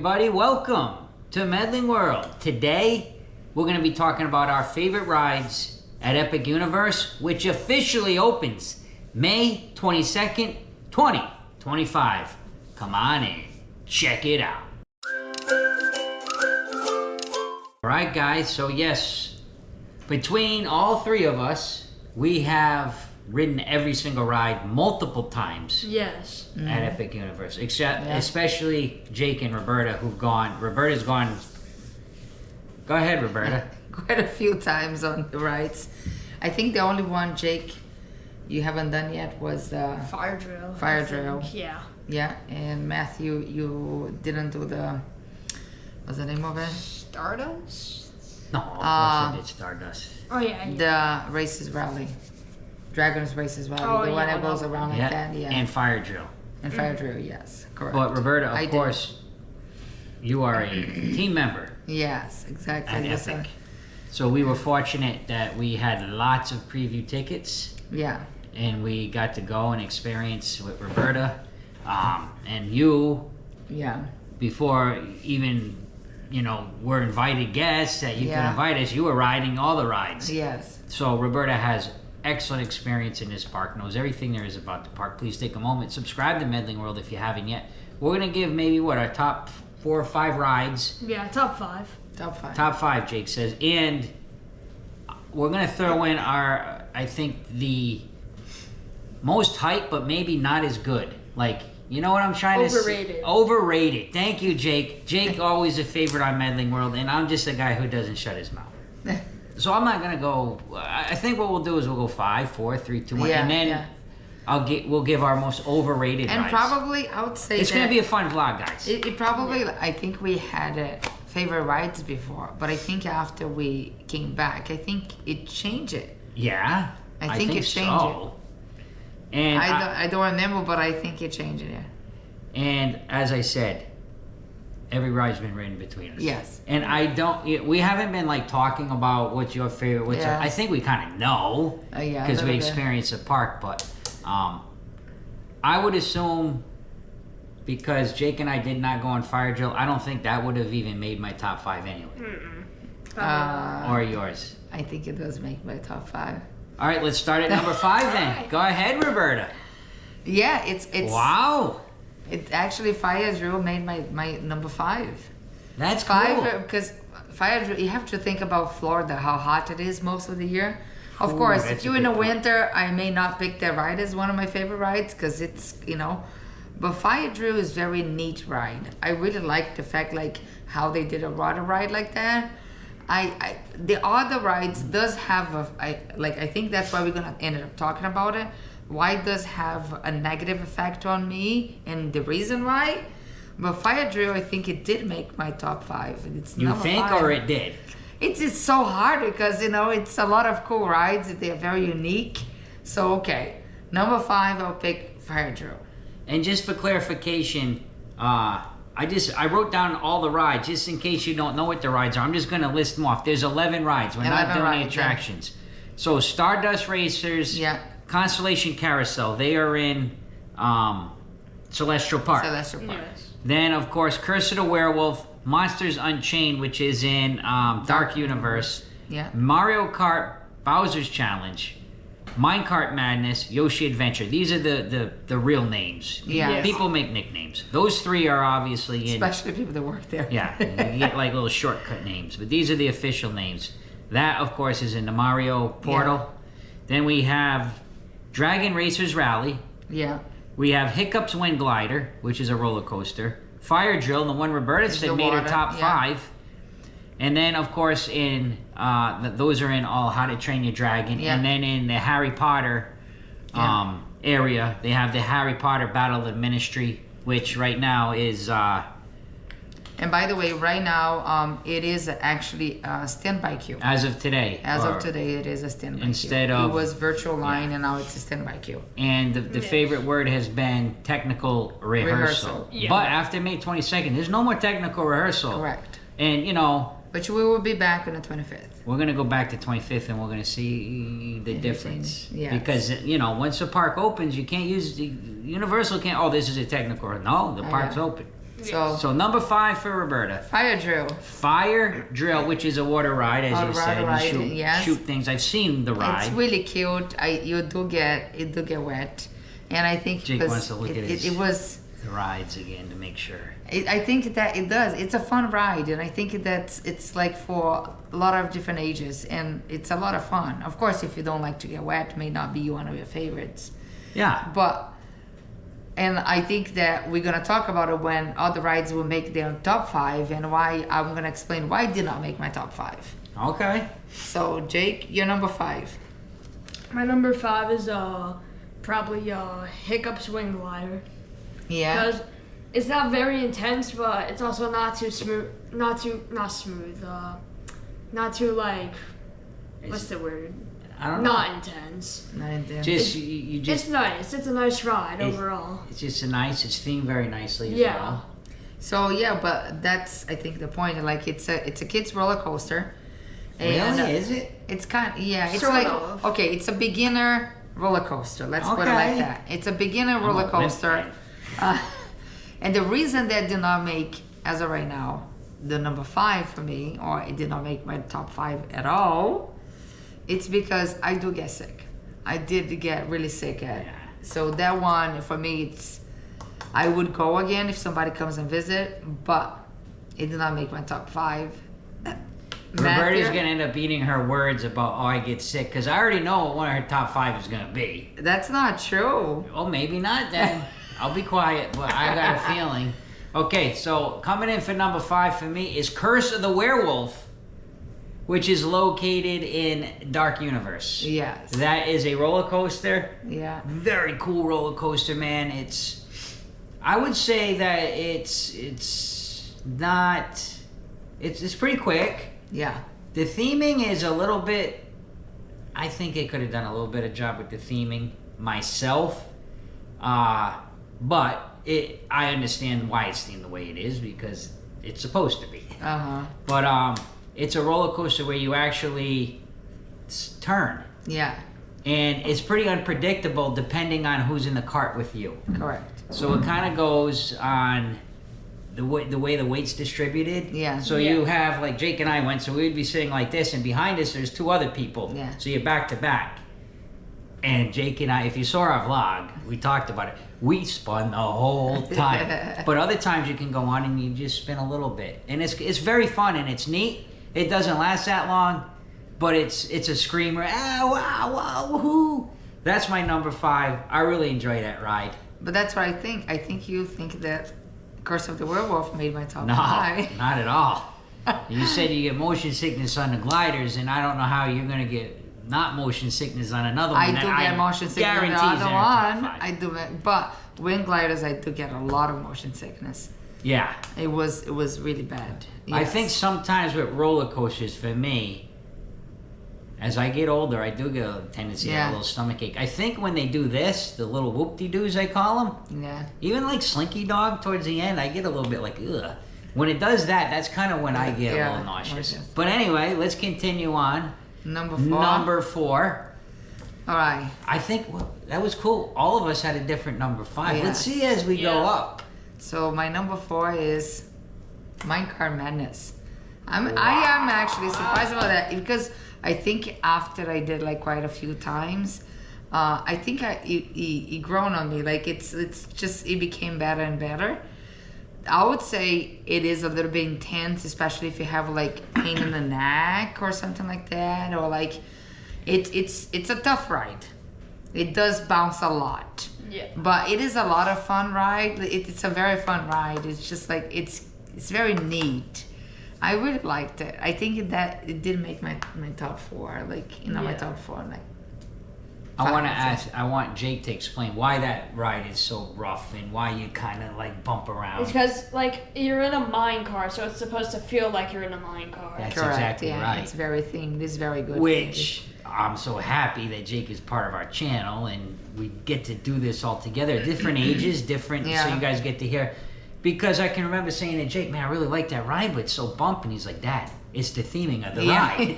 everybody, welcome to Medling World. Today, we're going to be talking about our favorite rides at Epic Universe, which officially opens May 22nd, 2025. Come on in, check it out. Alright guys, so yes, between all three of us, we have ridden every single ride multiple times. Yes. At Epic Universe, especially Jake and Roberta, who've gone. Roberta's gone. Go ahead, Roberta. Quite a few times on the rides. I think the only one, Jake, you haven't done yet was Fire drill. Fire drill. Yeah. Yeah, and Matthew, you didn't do the. What's the name of it? Stardust. No, of course I did Stardust. Oh yeah. The Races Rally, Dragon's Races Rally, Oh, the one yeah, that goes around like that. Yeah. And Fire Drill. And Fire Drill, yes, correct. But Roberta, of I course, you are a team member Yes, exactly. at Yes, Epic. So we were fortunate that we had lots of preview tickets. Yeah. And we got to go and experience with Roberta, and you. Yeah. Before even, we're invited guests that you could invite us, you were riding all the rides. Yes. So Roberta has excellent experience in this park, knows everything there is about the park. Please take a moment, subscribe to Medling World if you haven't yet. We're gonna give maybe our top 4 or 5 rides. Yeah, top 5. Top 5. Top 5, Jake says, and we're gonna throw in our, I think, the most hype, but maybe not as good. Like, you know what I'm trying to say? Overrated. Overrated. Thank you, Jake. Jake always a favorite on Medling World, and I'm just a guy who doesn't shut his mouth. So I'm not gonna go. I think what we'll do is we'll go 5, 4, 3, 2, 1, and then we'll give our most overrated. And rides. Probably I would say it's gonna be a fun vlog, guys. It probably, I think we had favorite rides before, but I think after we came back, I think it changed it. Yeah, I think it changed it. And I don't remember, but I think it changed it. Yeah. And as I said, every ride's been ridden between us. Yes. And we haven't been like talking about what's your favorite. I think we kind of know because we experienced the park. But I would assume, because Jake and I did not go on Fire Drill, I don't think that would have even made my top 5 anyway. Or yours. I think it does make my top 5. All right, let's start at number 5 then. Go ahead, Roberta. Yeah, it's wow. It actually, Fire Drill made my number 5. That's cool. cool. Because Fire Drill, you have to think about Florida, how hot it is most of the year. Of course, if you're in the winter, I may not pick that ride as one of my favorite rides because it's, But Fire Drill is very neat ride. I really like the fact how they did a water ride like that. The other rides does have I think that's why we're gonna end up talking about it. Why it does have a negative effect on me and the reason why. But Fire Drill, I think it did make my top 5. It's you number think 5. or it did? It's so hard because it's a lot of cool rides. They're very unique. So okay, number 5, I'll pick Fire Drill. And just for clarification, I wrote down all the rides just in case you don't know what the rides are. I'm just going to list them off. There's 11 rides. We're not doing any attractions. So Stardust Racers, Constellation Carousel, they are in Celestial Park. Celestial Park. Yes. Then, of course, Curse of the Werewolf, Monsters Unchained, which is in Dark Universe. Yeah. Mario Kart Bowser's Challenge, Minecart Madness, Yoshi Adventure. These are the real names. Yeah. People make nicknames. Those 3 are obviously in. Especially people that work there. Yeah, you get like little shortcut names, but these are the official names. That, of course, is in the Mario portal. Yeah. Then we have Dragon Racers Rally. Yeah. We have Hiccups Wind Glider, which is a roller coaster. Fire Drill, the one Roberta said made her top 5. And then, of course, in those are in all How to Train Your Dragon. Yeah. And then in the Harry Potter area, they have the Harry Potter Battle of the Ministry, which right now is... and by the way, right now, it is actually a standby queue. As of today. As of today, it is a standby instead queue. of... It was virtual line, and now it's a standby queue. And the favorite word has been technical rehearsal. Yeah. But after May 22nd, there's no more technical rehearsal. Correct. And, But we will be back on the 25th. We're going to go back to 25th and we're going to see the difference. Yes. Because, once the park opens, you can't use the Universal can't, this is a technical. No, the park's open. So number 5 for Roberta. Fire drill. Fire drill, which is a water ride, as you said. Ride, you shoot things. I've seen the ride. It's really cute. It do get wet, and I think Jake wants to look at it was the rides again to make sure. I think that it does. It's a fun ride, and I think that it's like for a lot of different ages, and it's a lot of fun. Of course, if you don't like to get wet, it may not be one of your favorites. Yeah. And I think that we're gonna talk about it when other rides will make their top 5, and why I'm gonna explain why I did not make my top 5. Okay. So Jake, you're number 5. My number 5 is probably Hiccup Swing Glider. Yeah. Because it's not very intense, but it's also not too smooth. Not too like. What's the word? I don't know. Not intense. Not intense. It's nice. It's a nice ride overall. It's just it's themed very nicely as well. So yeah, but that's I think the point. Like it's a kid's roller coaster. And, really? Is it? It's kind of, yeah. It's sort like of. Okay, it's a beginner roller coaster. Let's put it like that. It's a beginner roller coaster. And the reason that did not make, as of right now, the number 5 for me, or it did not make my top 5 at all, it's because I do get sick. I did get really sick at. So that one, for me, I would go again if somebody comes and visit, but it did not make my top 5. Roberta's going to end up eating her words about, I get sick, because I already know what one of her top 5 is going to be. That's not true. Oh, maybe not then. I'll be quiet, but I got a feeling. Okay, so coming in for number 5 for me is Curse of the Werewolf, which is located in Dark Universe. Yes. That is a roller coaster. Yeah. Very cool roller coaster, man. I would say that it's pretty quick. Yeah. The theming is a little bit, I think it could have done a little bit of job with the theming myself. But I understand why it's themed the way it is, because it's supposed to be. Uh-huh. But it's a roller coaster where you actually turn. Yeah. And it's pretty unpredictable depending on who's in the cart with you. Correct. So it kind of goes on the way the weight's distributed. Yeah. So you have, like Jake and I went, so we'd be sitting like this, and behind us there's 2 other people. Yeah. So you're back to back. And Jake and I, if you saw our vlog, we talked about it. We spun the whole time. But other times you can go on and you just spin a little bit. And it's very fun and it's neat. It doesn't last that long, but it's a screamer. Ah, wow, wow, woohoo. That's my number 5. I really enjoy that ride. But that's what I think. I think you think that Curse of the Werewolf made my top 5. No, not at all. You said you get motion sickness on the gliders, and I don't know how you're going to get not motion sickness on another one. I do get motion sickness on the other one. I do, but wing gliders, I do get a lot of motion sickness. Yeah. It was really bad. Yes. I think sometimes with roller coasters, for me, as I get older, I do get a tendency to have a little stomach ache. I think when they do this, the little whoop-de-doos, I call them. Yeah. Even like Slinky Dog towards the end, I get a little bit like, ugh. When it does that, that's kind of when I get a little nauseous. But anyway, let's continue on. Number 4. All right. I think that was cool. All of us had a different number 5. Yes. Let's see as we go up. So my number 4 is Minecart Madness. I am actually surprised about that, because I think after I did like quite a few times, I think it grown on me. Like it became better and better. I would say it is a little bit intense, especially if you have like pain in the neck or something like that, or like it's a tough ride. It does bounce a lot. Yeah. But it is a lot of fun ride. It's a very fun ride. It's just like it's very neat. I really liked it. I think that it did make my top 4. Like my top 4. Like I want Jake to explain why that ride is so rough and why you kind of like bump around. It's because like you're in a mine car, so it's supposed to feel like you're in a mine car. That's correct, exactly right. It's very themed. It's very good. Which I'm so happy that Jake is part of our channel and we get to do this all together. Different ages, different, so you guys get to hear. Because I can remember saying to Jake, man, I really like that ride, but it's so bumpy. And he's like, Dad, It's the theming of the ride.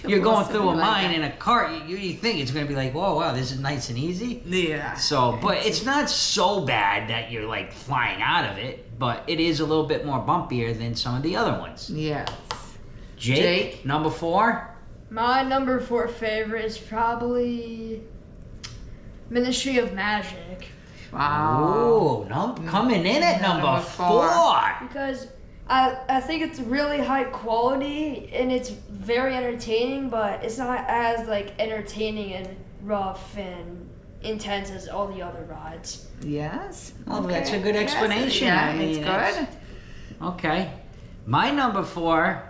You're going through a mine in a cart. You think it's going to be like, whoa, wow, this is nice and easy. Yeah. So, but it's not so bad that you're like flying out of it, but it is a little bit more bumpier than some of the other ones. Yes. Jake, number 4? My number 4 favorite is probably Ministry of Magic. Wow. Oh, coming in at number 4. Because I think it's really high quality and it's very entertaining, but it's not as like entertaining and rough and intense as all the other rides. Yes. Well, that's a good explanation. Yeah, I mean, it's good. Okay. My number 4,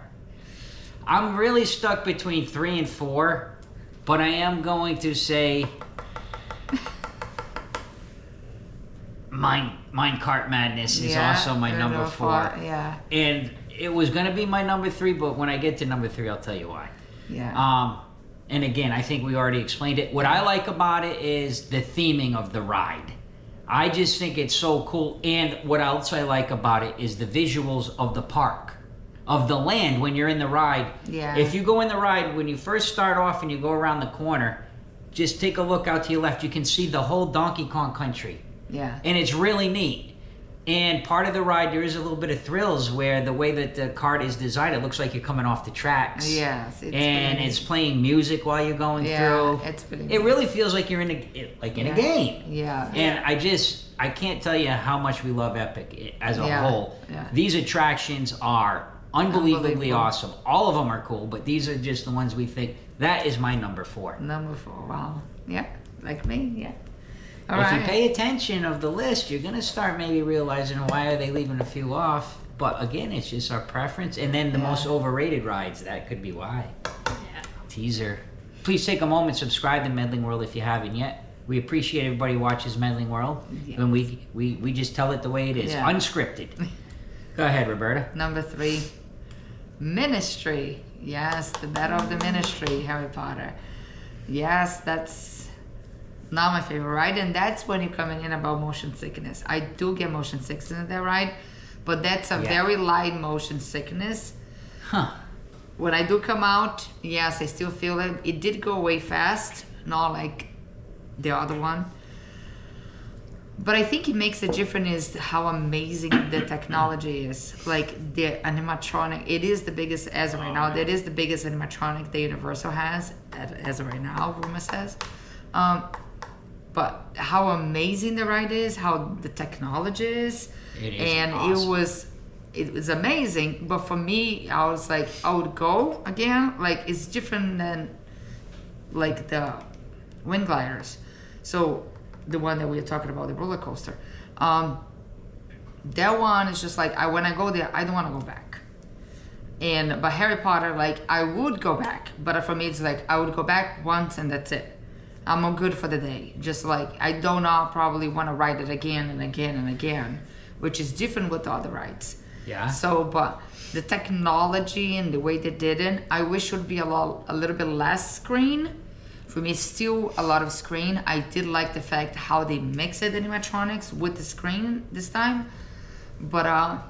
I'm really stuck between 3 and 4, but I am going to say Minecart Madness is also my number 4. Yeah. And it was going to be my number 3, but when I get to number 3, I'll tell you why. Yeah. And again, I think we already explained it. What I like about it is the theming of the ride. I just think it's so cool. And what else I like about it is the visuals of the park, of the land when you're in the ride. Yeah. If you go in the ride, when you first start off and you go around the corner, just take a look out to your left. You can see the whole Donkey Kong country. Yeah. And it's really neat. And part of the ride, there is a little bit of thrills where the way that the cart is designed, it looks like you're coming off the tracks. Yes. It's playing music while you're going through. It's pretty It really feels like you're in a game. Yeah. And I can't tell you how much we love Epic as a whole. Yeah. These attractions are unbelievably awesome. All of them are cool, but these are just the ones we think. That is my number 4. Number 4. Wow. Yeah. Like me. Yeah. If you pay attention of the list, you're going to start maybe realizing why are they leaving a few off. But again, it's just our preference. And then the most overrated rides, that could be why. Yeah. Teaser. Please take a moment, subscribe to Medling World if you haven't yet. We appreciate everybody who watches Medling World. Yes. And we just tell it the way it is, unscripted. Go ahead, Roberta. Number 3, Ministry. Yes, the Battle of the Ministry, Harry Potter. Yes, that's not my favorite ride, and that's when you're coming in about motion sickness. I do get motion sickness in that ride, but that's a very light motion sickness. When I do come out, yes, I still feel it. It did go away fast, not like the other one. But I think it makes a difference is how amazing the technology is. Like the animatronic, it is the biggest as of right now. That is the biggest animatronic that Universal has as of right now, rumor says. But how amazing the ride is, how the technology is. It is awesome. It was amazing. But for me, I was like, I would go again. Like it's different than like the wind gliders. So the one that we were talking about, the roller coaster. That one is just like when I go there, I don't want to go back. But Harry Potter, like I would go back, but for me it's like I would go back once and that's it. I'm all good for the day. Just like I do not probably want to ride it again and again and again, which is different with the other rides. Yeah. So, but the technology and the way they did it, I wish it would be a little bit less screen. For me, still a lot of screen. I did like the fact how they mixed the animatronics with the screen this time. But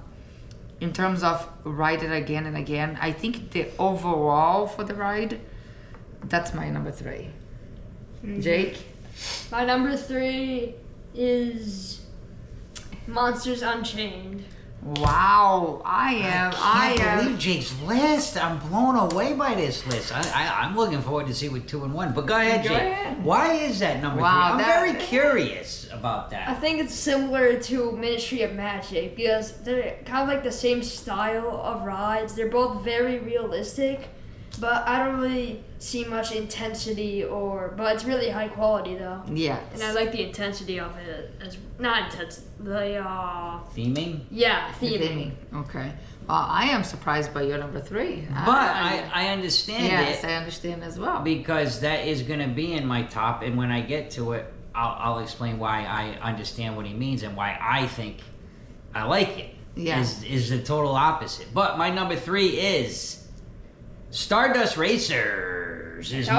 in terms of ride it again and again, I think the overall for the ride, that's my number 3. Jake? My number 3 is Monsters Unchained. Wow, I can't believe Jake's list. I'm blown away by this list. I'm looking forward to see what 2 and 1. But go ahead, Jake. Why is that number 3? I'm very curious about that. I think it's similar to Ministry of Magic because they're kind of like the same style of rides. They're both very realistic, but I don't really see much intensity but it's really high quality though. Yeah. And I like the intensity of it as not intense. The theming? Yeah, theming. Okay. Well, I am surprised by your number 3. But I understand it. Yes, I understand as well. Because that is going to be in my top, and when I get to it, I'll explain why I understand what he means and why I think I like it. Yeah. Is the total opposite. But my number 3 is Stardust Racers.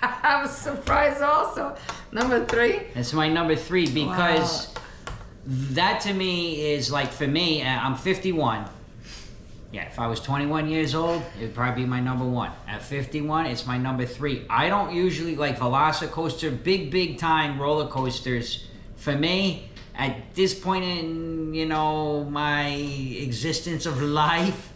I'm surprised also. Number 3? That's my number 3 because that to me is like, for me, I'm 51. Yeah, if I was 21 years old, it'd probably be my number 1. At 51, it's my number 3. I don't usually like Velocicoaster, big time roller coasters. For me, at this point in, my existence of life,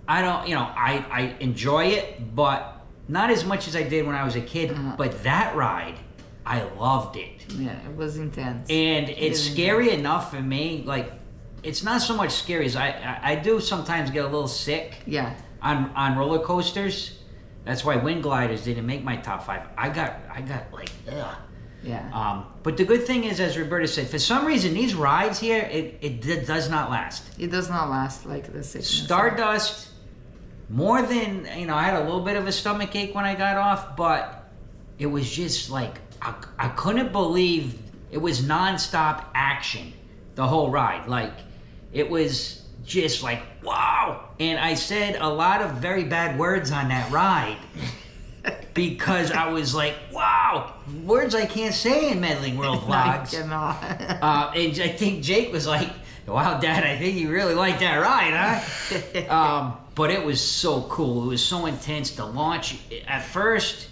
I don't, I enjoy it, but not as much as I did when I was a kid. But that ride, I loved it. Yeah, it was intense. And it's scary enough for me, like, it's not so much scary as I do sometimes get a little sick. Yeah. On roller coasters. That's why wind gliders didn't make my top 5. I got like ugh. Yeah. But the good thing is, as Roberta said, for some reason these rides here it does not last. It does not last like the sickness. Stardust, more than I had a little bit of a stomach ache when I got off, but it was just like I couldn't believe it was nonstop action the whole ride. Like, it was just like, wow. And I said a lot of very bad words on that ride because I was like, wow, words I can't say in Medling World vlogs. No, and I think Jake was like, wow, Dad, I think you really like that ride, huh? But it was so cool. It was so intense. The launch, at first,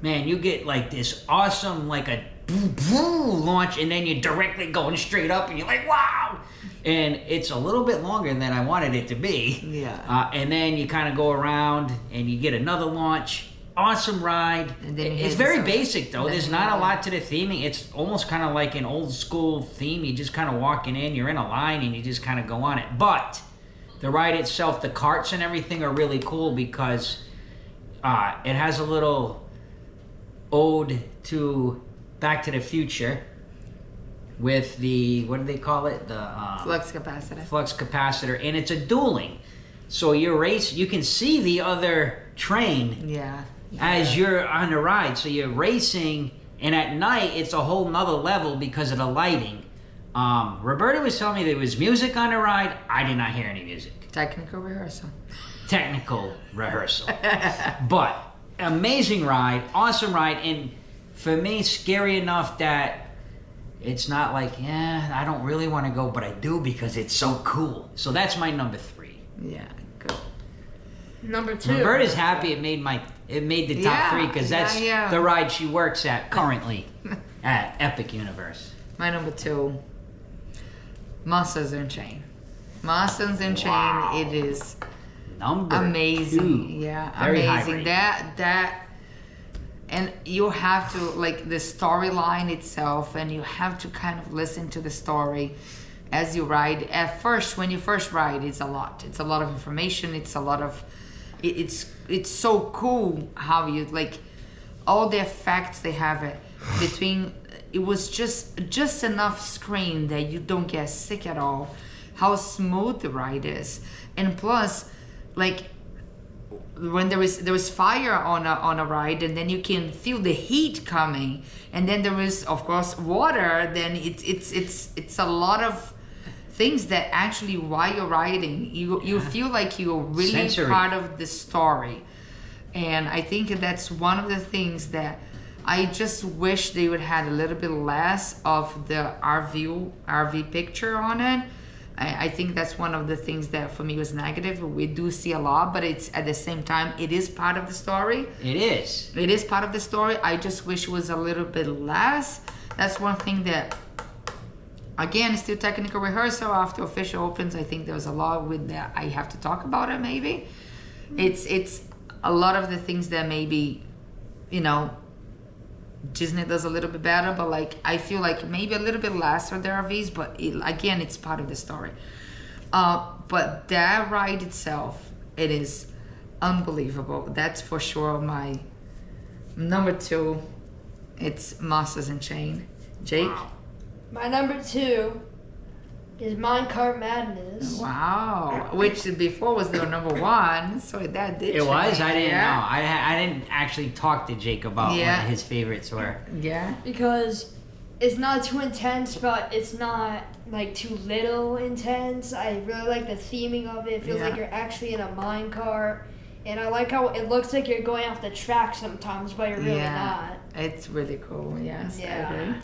man, you get like this awesome, like a launch, and then you're directly going straight up, and you're like, wow. And it's a little bit longer than I wanted it to be. Yeah. And then you kind of go around and you get another launch. Awesome ride. And then It's very basic though. There's not a lot to the theming. It's almost kind of like an old school theme. You just kind of walking in, you're in a line, and you just kind of go on it. But the ride itself, the carts and everything are really cool because it has a little ode to Back to the Future with the, what do they call it? The flux capacitor. Flux capacitor, and it's a dueling. So you can see the other train as you're on the ride. So you're racing, and at night it's a whole nother level because of the lighting. Roberta was telling me there was music on the ride. I did not hear any music. Technical rehearsal. But amazing ride, awesome ride, and for me, scary enough that it's not like, I don't really want to go, but I do because it's so cool. So that's my number 3. Yeah, good. Number 2. Roberta's happy it made the top 3 because that's the ride she works at currently at Epic Universe. My number 2, Monsters and Chain. Monsters and Chain, Wow. it is Number amazing. 2. Yeah, Very amazing. high That and you have to, like, the storyline itself, and you have to kind of listen to the story as you ride. At first, when you first ride, it's a lot of information. It's a lot of it's so cool how you, like, all the effects they have it between. It was just enough screen that you don't get sick at all. How smooth the ride is, and plus, like, when there was fire on a ride, and then you can feel the heat coming, and then there is, of course, water. Then it's a lot of things that actually, while you're riding, you feel like you're really Sensory. part of the story. And I think that's one of the things that I just wish they would have a little bit less of the RV picture on it. I think that's one of the things that for me was negative. We do see a lot, but it's at the same time, it is part of the story. It is. It is part of the story. I just wish it was a little bit less. That's one thing that, again, still technical rehearsal. After official opens, I think there's a lot with that. I have to talk about it maybe. It's a lot of the things that maybe, Disney does a little bit better, but like I feel like maybe a little bit less for the RVs, but again, it's part of the story. But that ride itself, it is unbelievable. That's for sure my number 2. It's Monsters and Chain. Jake? My number 2 is Minecart Madness. Wow. Which before was their number 1, so that did It change. was? I didn't know. I didn't actually talk to Jake about what his favorites were. Yeah. Because it's not too intense, but it's not like too little intense. I really like the theming of it. It feels like you're actually in a minecart. And I like how it looks like you're going off the track sometimes, but you're really not. It's really cool, yes. Yeah. I agree.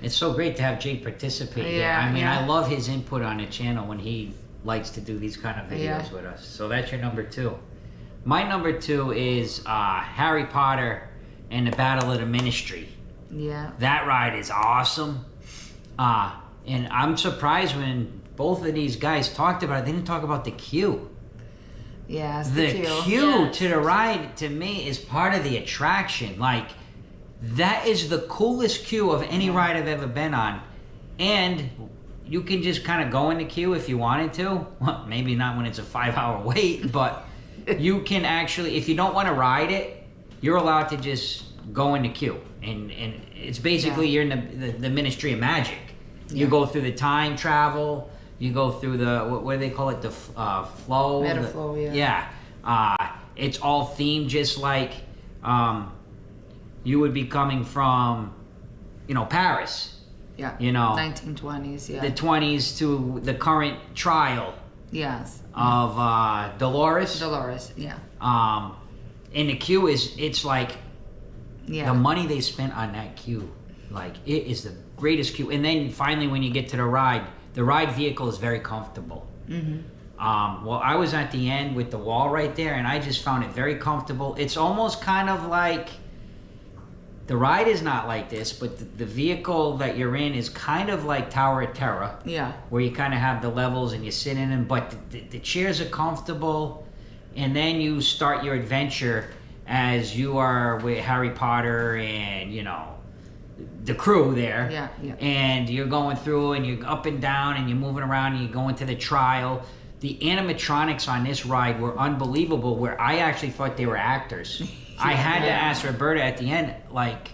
It's so great to have Jake participate. I mean, I love his input on the channel when he likes to do these kind of videos with us. So that's your number 2. My number 2 is Harry Potter and the Battle of the Ministry. Yeah. That ride is awesome. And I'm surprised when both of these guys talked about it, they didn't talk about the queue. Yes, the queue to the ride, to me, is part of the attraction. Like, that is the coolest queue of any ride I've ever been on. And you can just kind of go in the queue if you wanted to. Well, maybe not when it's a 5-hour wait, but you can actually, if you don't want to ride it, you're allowed to just go in the queue. And it's basically you're in the Ministry of Magic. You go through the time travel. You go through the, what do they call it? The flow? Metaflow, yeah. It's all themed just like you would be coming from, Paris. Yeah. 1920s, yeah. The 20s to the current trial. Yes. Of Dolores. Dolores, yeah. And the queue it's like the money they spent on that queue. Like, it is the greatest queue. And then finally when you get to the ride vehicle is very comfortable. Mm-hmm. Well, I was at the end with the wall right there, and I just found it very comfortable. It's almost kind of like, the ride is not like this, but the vehicle that you're in is kind of like Tower of Terror. Yeah. Where you kind of have the levels and you sit in them, but the chairs are comfortable, and then you start your adventure as you are with Harry Potter and, the crew there. Yeah. And you're going through and you're up and down and you're moving around and you go into the trial. The animatronics on this ride were unbelievable, where I actually thought they were actors. I had to ask Roberta at the end, like,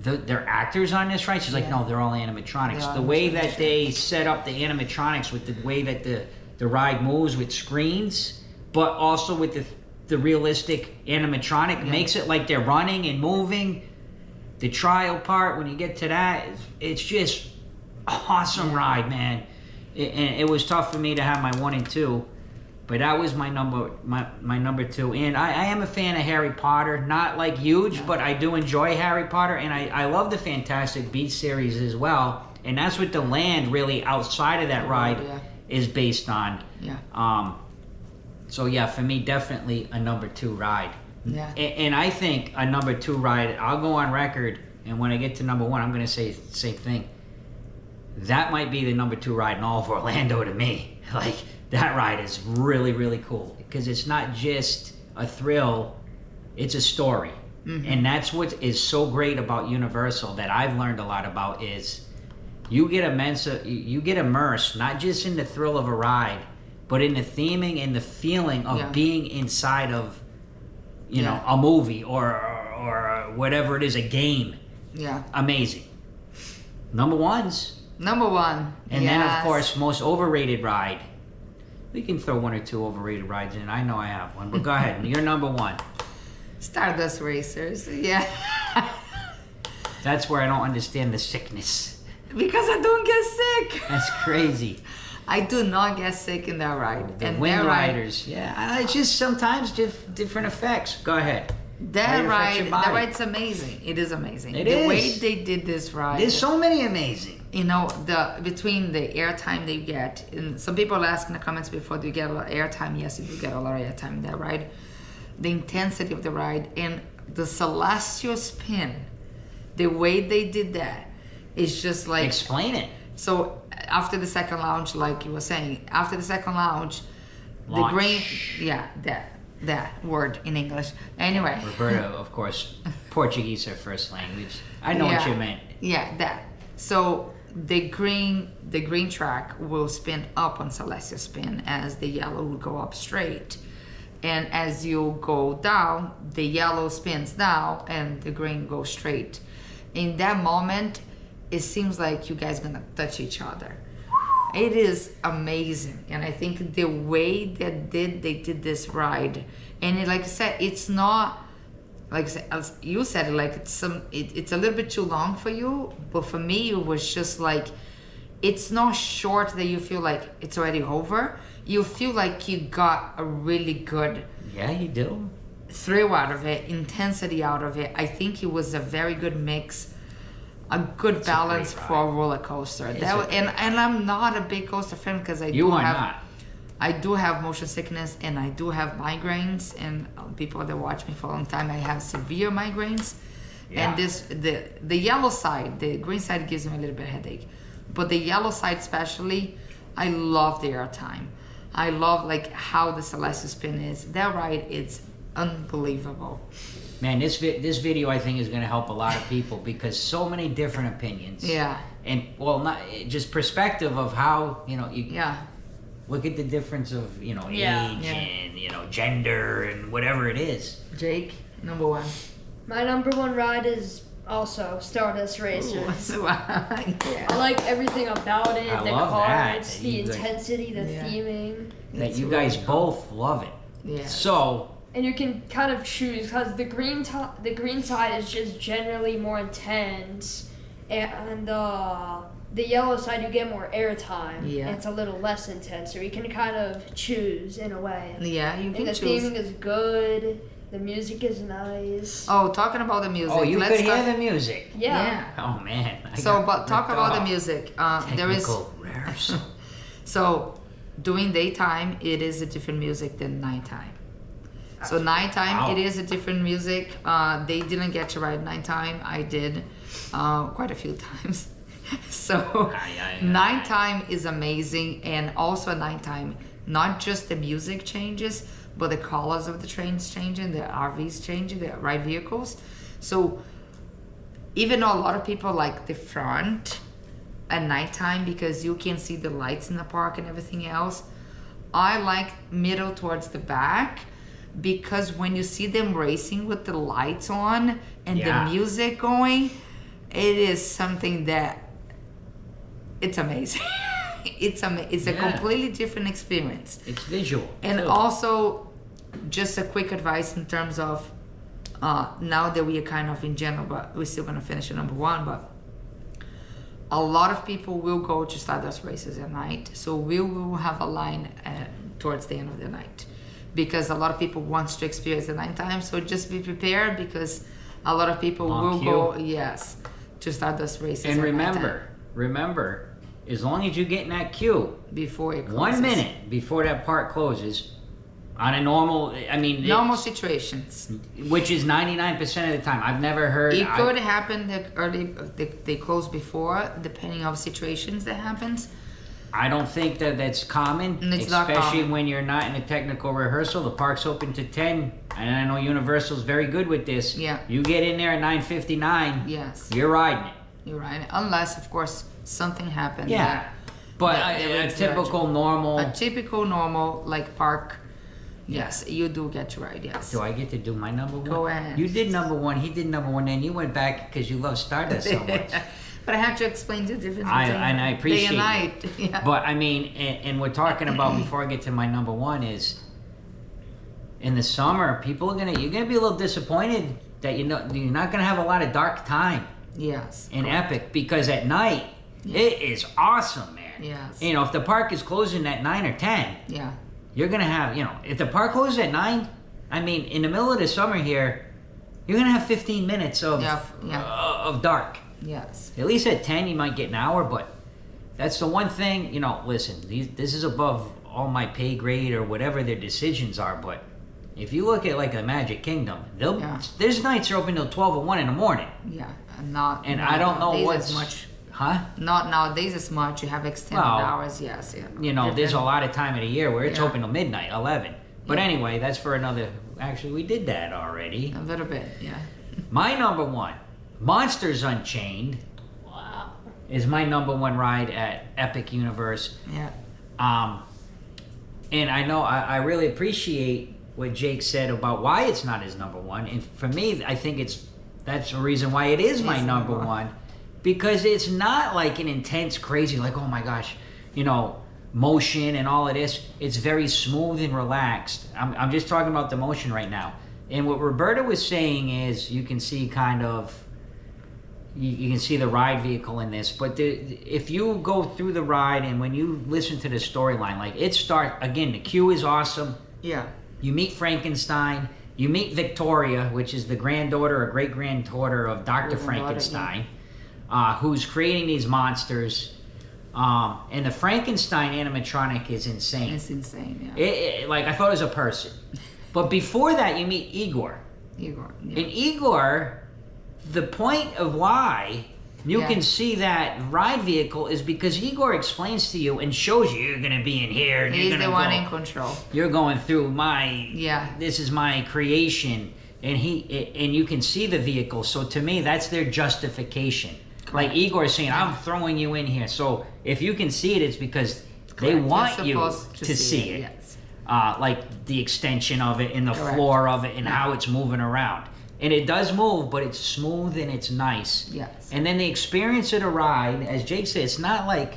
they're actors on this ride? She's like, no, they're all animatronics. The way that they set up the animatronics with the way that the ride moves with screens, but also with the realistic animatronic makes it like they're running and moving. The trial part, when you get to that, it's just awesome ride, man. It was tough for me to have my 1 and 2, but that was my number 2. And I am a fan of Harry Potter, not like huge, but I do enjoy Harry Potter, and I love the Fantastic Beasts series as well. And that's what the land really outside of that ride is based on. Yeah. So yeah, for me, definitely a number 2 ride. Yeah. And I think a number 2 ride, I'll go on record, and when I get to number 1, I'm going to say the same thing. That might be the number 2 ride in all of Orlando to me. Like, that ride is really, really cool, because it's not just a thrill, it's a story. Mm-hmm. And that's what is so great about Universal that I've learned a lot about is you get immersed, not just in the thrill of a ride, but in the theming and the feeling of being inside of a movie or whatever it is, a game. Yeah. Amazing. Number 1's. Number 1. And then, of course, most overrated ride. We can throw 1 or 2 overrated rides in. I know I have one, but go ahead. You're number 1. Stardust Racers. Yeah. That's where I don't understand the sickness. Because I don't get sick. That's crazy. I do not get sick in that ride. The Wind Riders. Yeah, it's just sometimes different effects. Go ahead. That ride's amazing. It is amazing. The way they did this ride. There's so many amazing. Between the airtime they get, and some people ask in the comments before, do you get a lot of airtime? Yes, you do get a lot of airtime in that ride. The intensity of the ride and the celestial spin, the way they did that is just like... Explain it. So after the second launch, like you were saying, the green... Yeah, that word in English. Anyway. Roberta, of course, Portuguese her first language. I know what you meant. Yeah, that. So the green track will spin up on celestial spin as the yellow will go up straight. And as you go down, the yellow spins down and the green goes straight. In that moment, it seems like you guys gonna touch each other. It is amazing, and I think the way that they did this ride, and like I said, it's not like I said, as you said it, like it's a little bit too long for you, but for me it was just like it's not short that you feel like it's already over. You feel like you got a really good you do thrill out of it, intensity out of it. I think it was a very good mix. A good balance for a roller coaster. And I'm not a big coaster fan because I do have I do have motion sickness and I do have migraines, and people that watch me for a long time, I have severe migraines. Yeah. And the yellow side, the green side gives me a little bit of headache, but the yellow side especially, I love the airtime. I love like how the Celestial Spin is. That ride, it's unbelievable. Man, this video I think is going to help a lot of people because so many different opinions. Yeah. And well, not just perspective of how you yeah. Look at the difference of age and gender and whatever it is. Jake, number one. My number one ride is also Stardust Racers. Ooh, yeah. I like everything about it. I the love cards, that. the intensity, the theming. That you guys both love it. Yeah. So. And you can kind of choose because the green side is just generally more intense, and the yellow side you get more airtime. Yeah. It's a little less intense, so you can kind of choose in a way. Yeah, you can choose. And the theming is good. The music is nice. Oh, talking about the music. Oh, you could hear the music. Yeah. Oh man. But talk about the music. There is. Rehearsal. So, during daytime, it is a different music than nighttime. So nighttime, it is a different music. They didn't get to ride nighttime. I did quite a few times. So nighttime is amazing, and also nighttime, not just the music changes, but the colors of the trains changing, the RVs changing, the ride vehicles. So even though a lot of people like the front at nighttime because you can see the lights in the park and everything else, I like middle towards the back because when you see them racing with the lights on and the music going, it is something that it's amazing. It's a completely different experience. It's visual. And also, just a quick advice in terms of now that we are kind of in general, but we're still gonna finish at number one. But a lot of people will go to Stardust Races at night, so we will have a line towards the end of the night because a lot of people wants to experience the nighttime. So just be prepared because a lot of people will go to Stardust Races. And remember. As long as you get in that queue before it closes. 1 minute before that park closes, on a normal situations, which is 99% of the time. I've never heard. It could happen that early they close before, depending on situations that happens. I don't think that's common, especially when you're not in a technical rehearsal. The park's open to 10, and I know Universal's very good with this. Yeah, you get in there at 9:59. Yes, you're riding it. You're riding it, unless of course something happened. Yeah, but a typical normal like park. Yes, you do get to ride. Yes. Do I get to do my number one? Go ahead. You did number one. He did number one. Then you went back because you love Stardust so much. But I have to explain the difference between I appreciate day and night. Yeah. But I mean, and we're talking about before I get to my number one is in the summer, you're gonna be a little disappointed that you're not gonna have a lot of dark time. Yes. In Epic because at night it is awesome, man. Yes. If the park is closing at 9 or 10. Yeah. You're gonna have, if the park closes at 9, I mean, in the middle of the summer here, you're gonna have 15 minutes of dark. Yes. At least at 10, you might get an hour, but that's the one thing, listen, this is above all my pay grade or whatever their decisions are, but if you look at like a Magic Kingdom, there's nights are open till 12 or 1 in the morning. Yeah, I don't know what's much. Huh? Not nowadays as much. You have extended hours. Yes, yeah. There's a lot of time of the year where it's open till midnight, 11. But anyway, that's for another. Actually, we did that already. A little bit, yeah. My number one, Monsters Unchained. Wow. Is my number one ride at Epic Universe. Yeah. And I know I really appreciate what Jake said about why it's not his number one. And for me, I think that's the reason why it is my number one. Because it's not like an intense, crazy, like, oh my gosh, motion and all of this. It's very smooth and relaxed. I'm just talking about the motion right now. And what Roberta was saying is you can see kind of, you can see the ride vehicle in this. But if you go through the ride and when you listen to the storyline, like again, the queue is awesome. Yeah. You meet Frankenstein. You meet Victoria, which is the granddaughter or great-granddaughter of Dr. Frankenstein. Who's creating these monsters. And the Frankenstein animatronic is insane. It's insane, yeah. Like, I thought it was a person. But before that, you meet Igor. Igor, yeah. And Igor, the point of why you can see that ride vehicle is because Igor explains to you and shows you you're going to be in here. And He's you're the one in control. You're going through this is my creation. And you can see the vehicle. So to me, that's their justification. Correct. Like Igor is saying, I'm throwing you in here. So if you can see it, it's because they want you to see it. Yes. Like the extension of it and the floor of it and how it's moving around. And it does move, but it's smooth and it's nice. Yes. And then the experience of the ride, as Jake said, it's not like,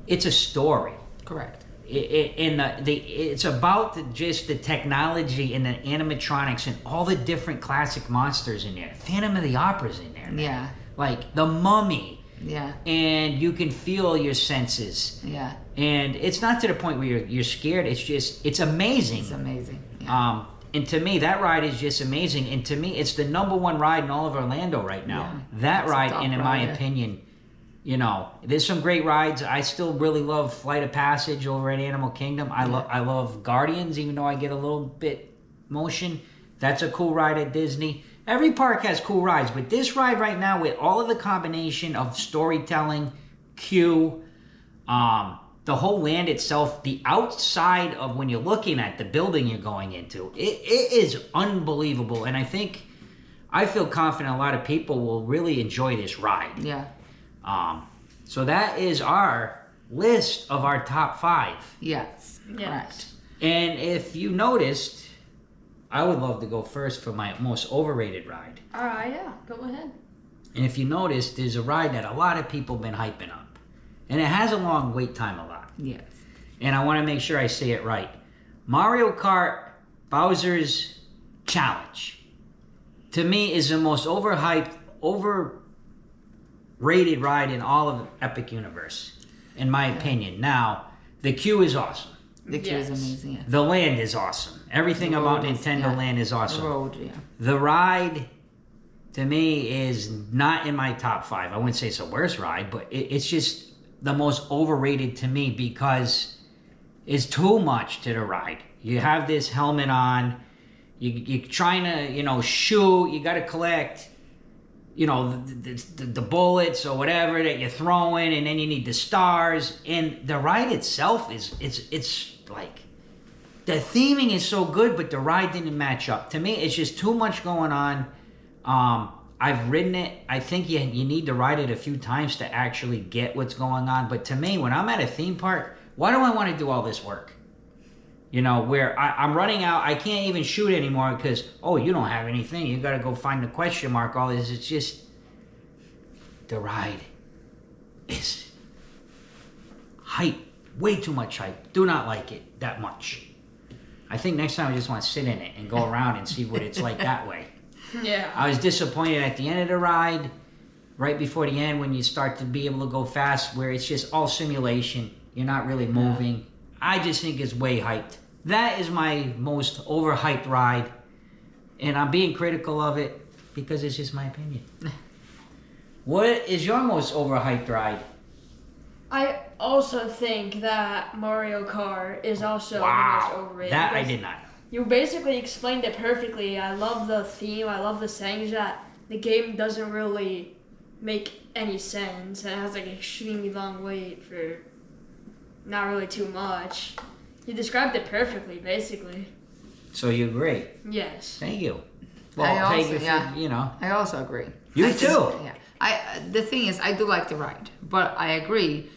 it's a story. Correct. It's about just the technology and the animatronics and all the different classic monsters in there. Phantom of the Opera's in there. Man. Yeah. Like the Mummy. Yeah. And you can feel your senses. Yeah. And it's not to the point where you're scared. It's just, it's amazing. It's amazing. Yeah. And to me, that ride is just amazing. And to me, it's the #1 ride in all of Orlando right now. Yeah. That ride, and in my opinion, there's some great rides. I still really love Flight of Passage over at Animal Kingdom. I love Guardians, even though I get a little bit motion. That's a cool ride at Disney. Every park has cool rides, but this ride right now, with all of the combination of storytelling, queue, the whole land itself, the outside of when you're looking at the building you're going into, it is unbelievable. And I feel confident a lot of people will really enjoy this ride. Yeah. So that is our list of our top 5. Yes. Yes. And if you noticed, I would love to go first for my most overrated ride. All right, yeah, go ahead. And if you noticed, there's a ride that a lot of people have been hyping up. And it has a long wait time a lot. Yes. And I want to make sure I say it right. Mario Kart Bowser's Challenge, to me, is the most overhyped, overrated ride in all of the Epic Universe, in my opinion. Now, the queue is awesome. The queue is amazing, yeah. The land is awesome. Everything about Nintendo Land is awesome. The road, yeah. The ride, to me, is not in my top 5. I wouldn't say it's the worst ride, but it's just the most overrated to me because it's too much to the ride. You have this helmet on. You're trying to, shoot. You got to collect, the bullets or whatever that you're throwing, and then you need the stars. And the ride itself it's like, the theming is so good, but the ride didn't match up. To me, it's just too much going on. I've ridden it. I think you need to ride it a few times to actually get what's going on. But to me, when I'm at a theme park, why do I want to do all this work? Where I'm running out, I can't even shoot anymore because, you don't have anything. You got to go find the question mark, all this. It's just, the ride is hype. Way too much hype. Do not like it that much. I think next time I just want to sit in it and go around and see what it's like that way. Yeah. I was disappointed at the end of the ride, right before the end when you start to be able to go fast, where it's just all simulation. You're not really moving. I just think it's way hyped. That is my most overhyped ride, and I'm being critical of it because it's just my opinion. What is your most overhyped ride? I also think that Mario Kart is also the most overrated. That I did not know. You basically explained it perfectly. I love the theme. I love the sayings that the game doesn't really make any sense. And it has like an extremely long wait for not really too much. You described it perfectly, basically. So you agree? Yes. Thank you. Well, I also, I also agree. You too. The thing is, I do like the ride, but I agree.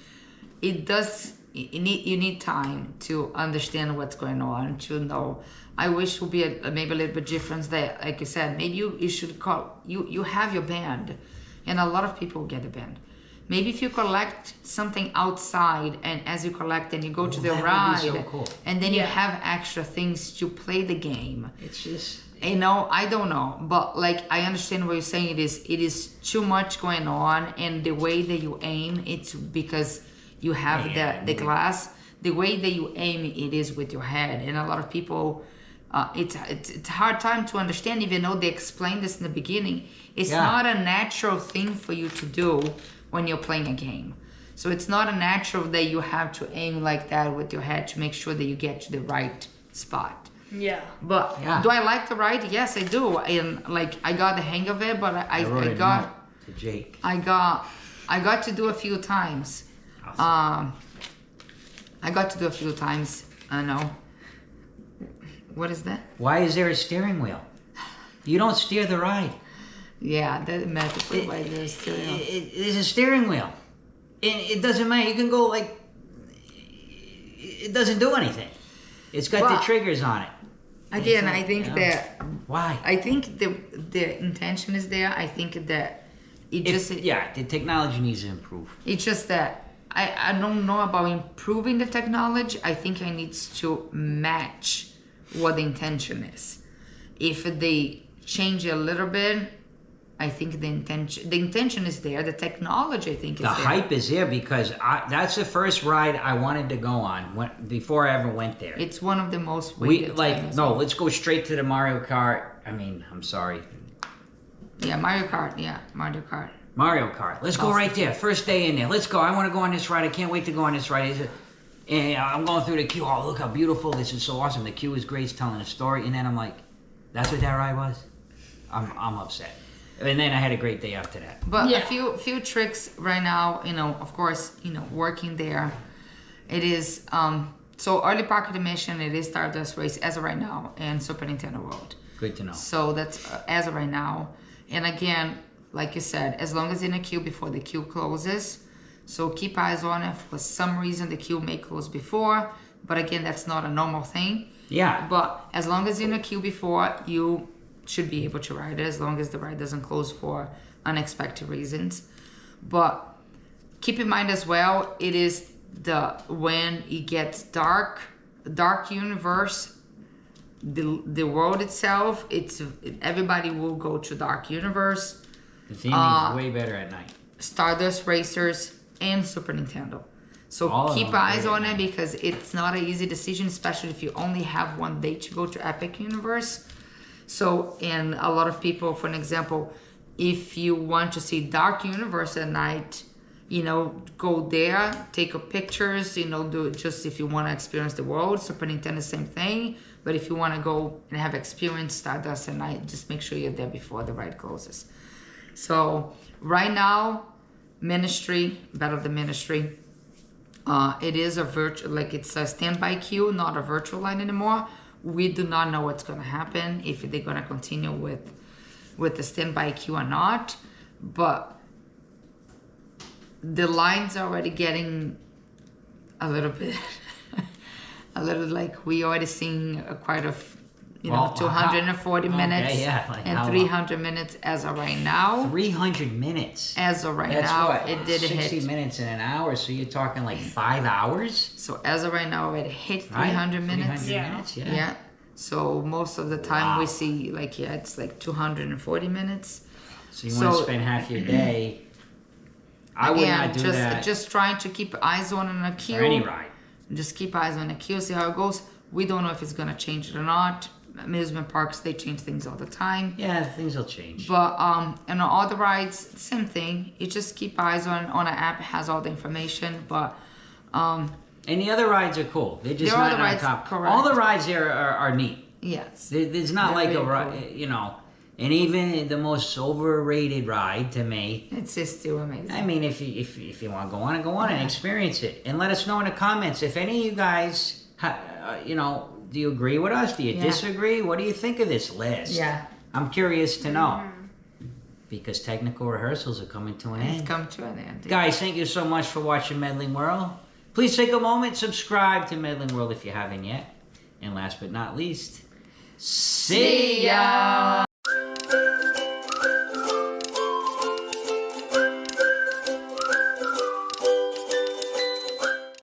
It does. You need time to understand what's going on, to know. I wish it would be maybe a little bit different there. Like you said, maybe you should call, you have your band, and a lot of people get a band. Maybe if you collect something outside, and as you collect and you go to the ride, so cool. And then you have extra things to play the game. It's just, I don't know, but like I understand what you're saying. It is too much going on, and the way that you aim, it's because you have the glass. The way that you aim, it is with your head, and a lot of people. It's a hard time to understand, even though they explained this in the beginning. It's not a natural thing for you to do when you're playing a game. So it's not a natural that you have to aim like that with your head to make sure that you get to the right spot. Yeah. But do I like the ride? Yes, I do. And like I got the hang of it, but I got to Jake. I got to do a few times. Awesome. I got to do a few times. I know. What is that? Why is there a steering wheel? You don't steer the ride. Yeah, that magical way there's steering wheel. There's a steering wheel. It doesn't matter. You can go like... It doesn't do anything. It's got the triggers on it. Again, I think that... Why? I think the intention is there. I think that the technology needs to improve. It's just that I don't know about improving the technology. I think it needs to match what the intention is. If they change a little bit, I think the intention is there. The technology, I think, is there. The hype is there because that's the first ride I wanted to go on before I ever went there. It's one of the most waited. Let's go straight to the Mario Kart. I mean, I'm sorry. Yeah, Mario Kart. Yeah, Mario Kart. Mario Kart. Let's go right there. First day in there. Let's go. I want to go on this ride. I can't wait to go on this ride. And I'm going through the queue. Oh, look how beautiful. This is so awesome. The queue is great. It's telling a story. And then I'm like, that's what that ride was? I'm upset. And then I had a great day after that. But a few tricks right now, of course, working there. It is, so early park admission, it is Stardust Race as of right now and Super Nintendo World. Good to know. So that's as of right now. And again, like you said, as long as in a queue before the queue closes. So keep eyes on it. For some reason, the queue may close before. But again, that's not a normal thing. Yeah. But as long as in a queue before, you should be able to ride it as long as the ride doesn't close for unexpected reasons. But keep in mind as well, it is when it gets dark universe, the world itself, everybody will go to dark universe. The theming is way better at night. Stardust Racers and Super Nintendo. So keep eyes on it because it's not an easy decision, especially if you only have one day to go to Epic Universe. So, and a lot of people, for an example, if you want to see Dark Universe at night, go there, take pictures, do just if you want to experience the world. Super Nintendo, same thing. But if you want to go and have experience Stardust at night, just make sure you're there before the ride closes. So, right now, Battle of the Ministry, it is a virtual, it's a standby queue, not a virtual line anymore. We do not know what's going to happen, if they're going to continue with the standby queue or not. But the line's already getting a little bit, we already seeing quite a 240 minutes and 300 minutes as of right now. 300 minutes? As of right now, it did 60 minutes in an hour, so you're talking like 5 hours? So as of right now, it hit 300 minutes. 300 minutes, yeah. So most of the time we see it's like 240 minutes. So you want to spend half your day. I would not do that. Just trying to keep eyes on a queue. For any ride. Just keep eyes on the queue, see how it goes. We don't know if it's going to change it or not. Amusement parks, they change things all the time. Yeah, things will change. But and on all the rides, same thing. You just keep eyes on an app. It has all the information. But and the other rides are cool. They're just not on top. Correct. All the rides there are neat. Yes. There's not like a ride, and even the most overrated ride to me. It's just still amazing. I mean, if you want to go on and experience it, and let us know in the comments if any of you guys, do you agree with us? Do you disagree? What do you think of this list? Yeah. I'm curious to know. Because technical rehearsals are coming to an end. It's come to an end. Guys, thank you so much for watching Medling World. Please take a moment, subscribe to Medling World if you haven't yet. And last but not least, see ya!